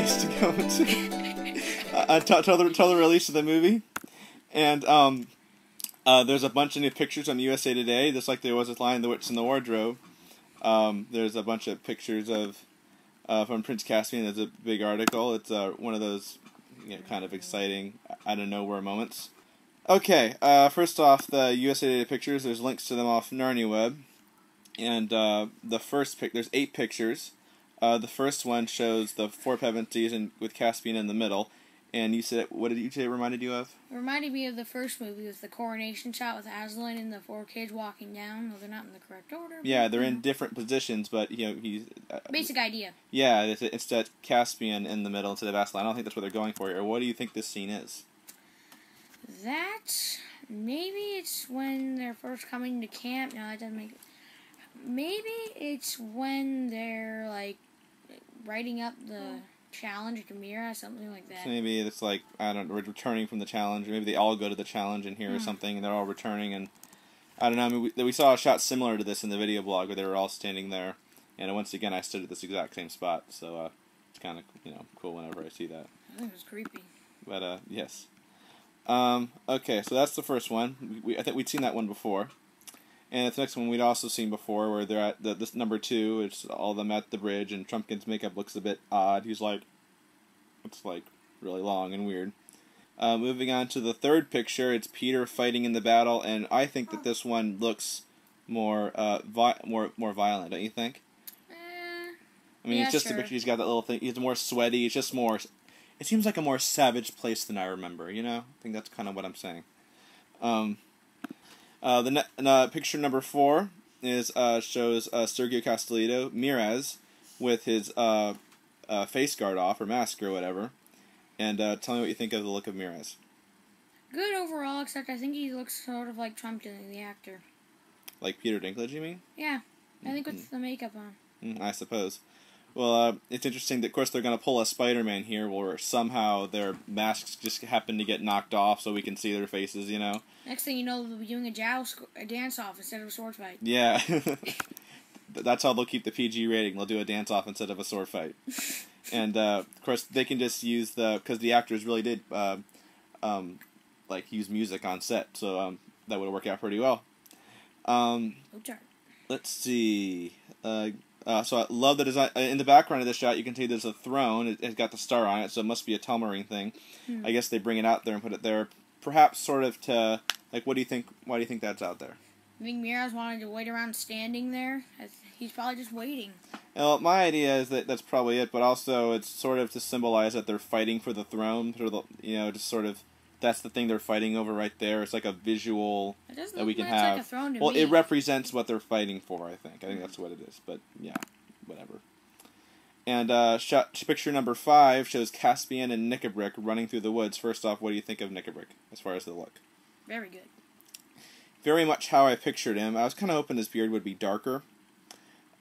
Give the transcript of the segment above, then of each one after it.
release to go to till the release of the movie, and there's a bunch of new pictures on USA Today, just like there was with Lion, the Witch, and the Wardrobe. There's a bunch of pictures of from Prince Caspian. There's a big article. It's one of those kind of exciting out of nowhere moments. Okay, first off, the USA Today pictures. There's links to them off Narnia Web, and the first there's 8 pictures. The first one shows the 4 Pevensies and with Caspian in the middle. And you said, what did you say it reminded you of? It reminded me of the first movie with the coronation shot with Aslan and the 4 kids walking down. No, they're not in the correct order. Yeah, they're in different positions, but he's basic idea. Yeah, it's that Caspian in the middle instead of Aslan. I don't think that's what they're going for here. What do you think this scene is? That maybe it's when they're first coming to camp. No, that doesn't make it. Maybe it's when they're like writing up the challenge to Mira, something like that. So maybe it's like, I don't know, returning from the challenge. Maybe they all go to the challenge in here or something, and they're all returning. And I don't know. I mean, we saw a shot similar to this in the video blog where they were all standing there. And once again, I stood at this exact same spot. So it's kind of cool whenever I see that. I think it was creepy. But yes. Okay, so that's the first one. I think we'd seen that one before. And the next one we'd also seen before, where they're at this number 2. It's all of them at the bridge, and Trumpkin's makeup looks a bit odd. He's like, it's like really long and weird. Moving on to the third picture, it's Peter fighting in the battle, and I think that this one looks more more violent. Don't you think? I mean, yeah, it's just sure. a picture. He's got that little thing. He's more sweaty. It's just more. It seems like a more savage place than I remember. I think that's kind of what I'm saying. Picture number 4 is shows Sergio Castellito, Miraz, with his face guard off, or mask, or whatever. And tell me what you think of the look of Miraz. Good overall, except I think he looks sort of like Trumpkin, the actor. Like Peter Dinklage, you mean? Yeah, I think with the makeup on. I suppose. Well, it's interesting that, of course, they're going to pull a Spider-Man here, where somehow their masks just happen to get knocked off so we can see their faces, Next thing you know, they'll be doing a dance-off instead of a sword fight. Yeah. That's how they'll keep the PG rating. They'll do a dance-off instead of a sword fight. And, of course, they can just use because the actors really did, use music on set, so that would work out pretty well. Let's see. So I love the design. In the background of this shot, you can see there's a throne. It's got the star on it, so it must be a Telmarine thing. I guess they bring it out there and put it there, perhaps sort of to, what do you think? Why do you think that's out there? I think Miraz wanted to wait around standing there. He's probably just waiting. Well, my idea is that that's probably it, but also it's sort of to symbolize that they're fighting for the throne. Just sort of, that's the thing they're fighting over right there. It's like a visual that we can have. Like a throne to well, me. It represents what they're fighting for, I think. I think that's what it is, but yeah, whatever. And picture number 5 shows Caspian and Nicobrick running through the woods. First off, what do you think of Nicobrick as far as the look? Very good. Very much how I pictured him. I was kind of hoping his beard would be darker.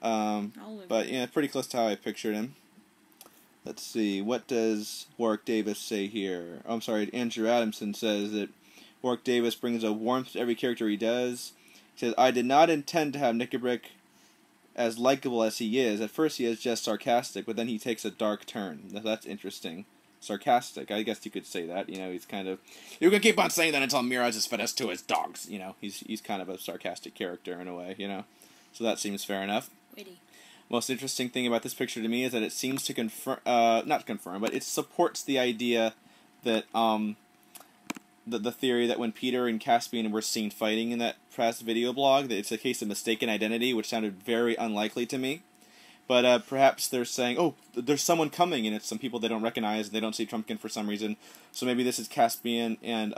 But yeah, pretty close to how I pictured him. Let's see, what does Warwick Davis say here? Oh, I'm sorry, Andrew Adamson says that Warwick Davis brings a warmth to every character he does. He says, I did not intend to have Nicobrick as likable as he is. At first he is just sarcastic, but then he takes a dark turn. That's interesting. Sarcastic, I guess you could say that. He's kind of... You can keep on saying that until Miraz is fed us to his dogs. He's kind of a sarcastic character in a way, So that seems fair enough. Witty. Most interesting thing about this picture to me is that it seems to confirm... not confirm, but it supports the idea that... the theory that when Peter and Caspian were seen fighting in that press video blog, that it's a case of mistaken identity, which sounded very unlikely to me. But perhaps they're saying, oh, there's someone coming, and it's some people they don't recognize, and they don't see Trumpkin for some reason. So maybe this is Caspian and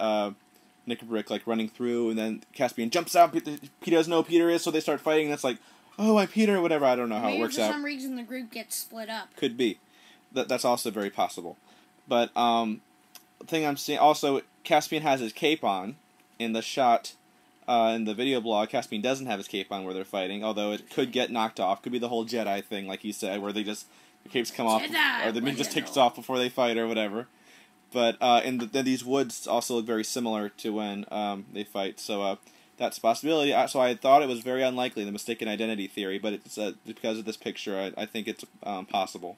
Nicobrick, running through, and then Caspian jumps out, Peter doesn't know who Peter is, so they start fighting, and it's like, oh, I'm Peter, or whatever, I don't know how it works out. Maybe for some reason the group gets split up. Could be. That's also very possible. But, the thing I'm seeing, also, Caspian has his cape on in the shot. In the video blog, Caspian doesn't have his cape on where they're fighting, although it could get knocked off. Could be the whole Jedi thing, like you said, where the capes come off, or the just takes off before they fight, or whatever. But these woods also look very similar to when they fight, so that's a possibility. So I thought it was very unlikely, the mistaken identity theory, but it's because of this picture, I think it's possible.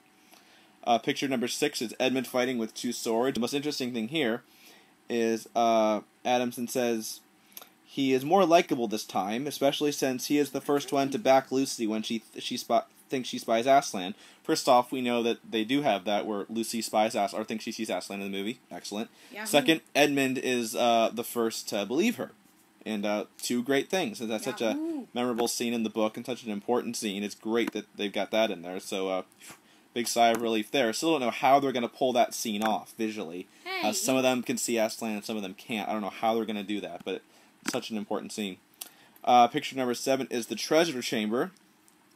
Picture number 6 is Edmund fighting with 2 swords. The most interesting thing here is Adamson says he is more likable this time, especially since he is the first one to back Lucy when she thinks she spies Aslan. First off, we know that they do have that where Lucy spies Aslan or thinks she sees Aslan in the movie. Excellent. Yahoo. Second, Edmund is the first to believe her. And 2 great things. And that's such a memorable scene in the book and such an important scene. It's great that they've got that in there. So, big sigh of relief there. Still don't know how they're going to pull that scene off visually. Hey, Some of them can see Aslan and some of them can't. I don't know how they're going to do that, but it's such an important scene. Picture number 7 is the treasure chamber.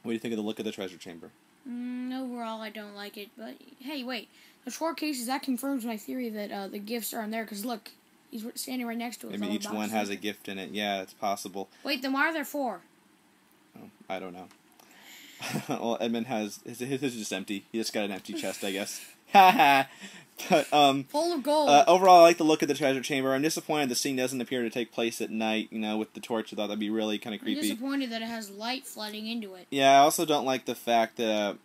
What do you think of the look of the treasure chamber? Overall, I don't like it, but hey, wait. The short cases, that confirms my theory that the gifts are in there, because look, he's standing right next to us. Maybe each one has a gift in it. Yeah, it's possible. Wait, then why are there 4? Oh, I don't know. Well, Edmund has... His is just empty. He just got an empty chest, I guess. Haha! But, full of gold. Overall, I like the look of the treasure chamber. I'm disappointed the scene doesn't appear to take place at night, with the torch. I thought that'd be really kind of creepy. I'm disappointed that it has light flooding into it. Yeah, I also don't like the fact that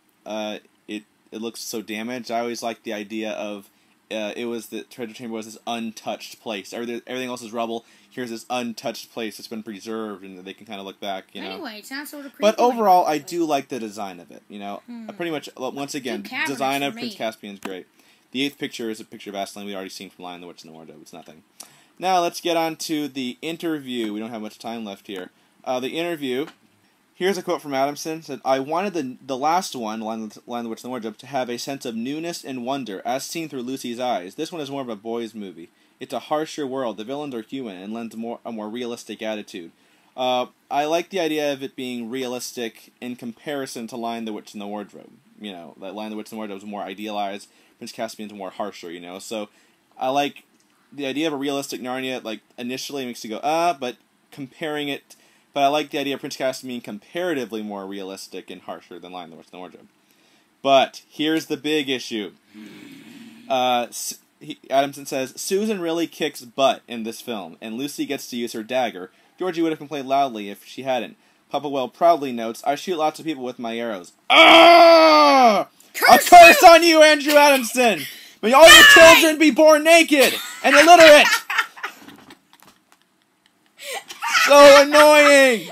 it looks so damaged. I always liked the idea of the treasure chamber was this untouched place. Everything else is rubble. Here's this untouched place that's been preserved, and they can kind of look back, Anyway, it sounds sort of creepy. But overall, I do like the design of it, Pretty much, once again, 2 design of cabinets for Prince me. Caspian is great. The 8th picture is a picture of Aslan we've already seen from Lion, the Witch, and the Wardrobe. It's nothing. Now, let's get on to the interview. We don't have much time left here. The interview, here's a quote from Adamson. It said, I wanted the last one, Lion, the Witch, and the Wardrobe, to have a sense of newness and wonder, as seen through Lucy's eyes. This one is more of a boys' movie. It's a harsher world. The villains are human and lends a more realistic attitude. I like the idea of it being realistic in comparison to Lion, the Witch, and the Wardrobe. That Lion, the Witch, and the Wardrobe is more idealized. Prince Caspian's more harsher, So I like the idea of a realistic Narnia. Initially it makes you go, but comparing it. But I like the idea of Prince Caspian being comparatively more realistic and harsher than Lion, the Witch, and the Wardrobe. But here's the big issue. Adamson says, Susan really kicks butt in this film, and Lucy gets to use her dagger. Georgie would have complained loudly if she hadn't. Papa Well proudly notes, I shoot lots of people with my arrows. Ah! A curse on you, Andrew Adamson! May all your children be born naked and illiterate! So annoying!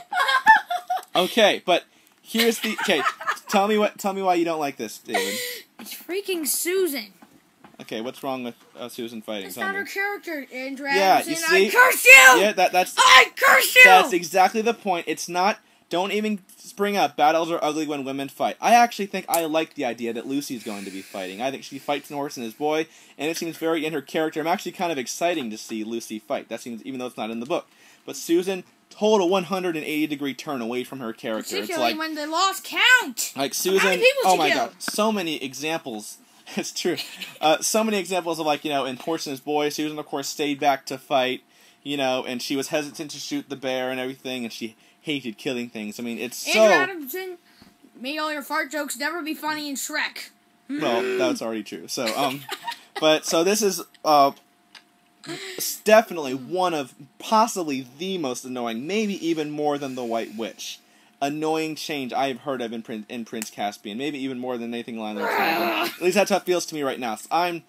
Okay, but here's the... Okay, tell me why you don't like this, David. It's freaking Susan. Okay, what's wrong with Susan fighting? That's Tell not me. her character, Andrew Yeah, Adamson. you see? I curse you! Yeah, that's... I curse you! That's exactly the point. It's not... Don't even spring up. Battles are ugly when women fight. I actually think I like the idea that Lucy's going to be fighting. I think she fights an horse and his boy, and it seems very in her character. I'm actually kind of exciting to see Lucy fight. That seems, even though it's not in the book. But Susan, total 180-degree turn away from her character. Particularly when they lost count. Like Susan, How many people oh she my killed? god, so many examples. It's true. So many examples of in Horse and His Boy, Susan of course stayed back to fight, and she was hesitant to shoot the bear and everything, and she hated killing things. I mean, it's Andrew Adamson made all your fart jokes never be funny in Shrek. Well, that's already true. So, so this is definitely one of possibly the most annoying, maybe even more than the White Witch. Annoying change I have heard of in Prince Caspian, maybe even more than anything Lion the Witch. At least that's how it feels to me right now. So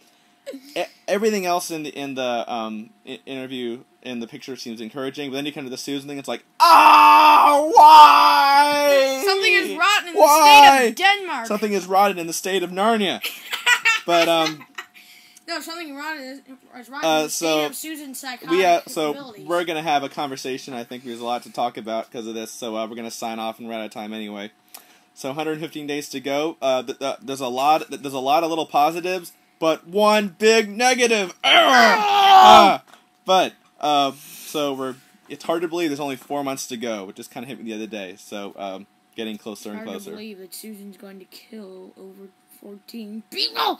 everything else in the interview in the picture seems encouraging, but then you come to the Susan thing. It's like, why? Something is rotten in the state of Denmark. Something is rotten in the state of Narnia. But no, something rotten is rotten in the state of Susan's psychotic abilities. We're gonna have a conversation. I think there's a lot to talk about because of this. So we're gonna sign off and we're out of time anyway. So 115 days to go. There's a lot of little positives, but one big negative. It's hard to believe there's only 4 months to go, which just kind of hit me the other day. So getting closer and closer. It's hard to believe that Susan's going to kill over 14 people.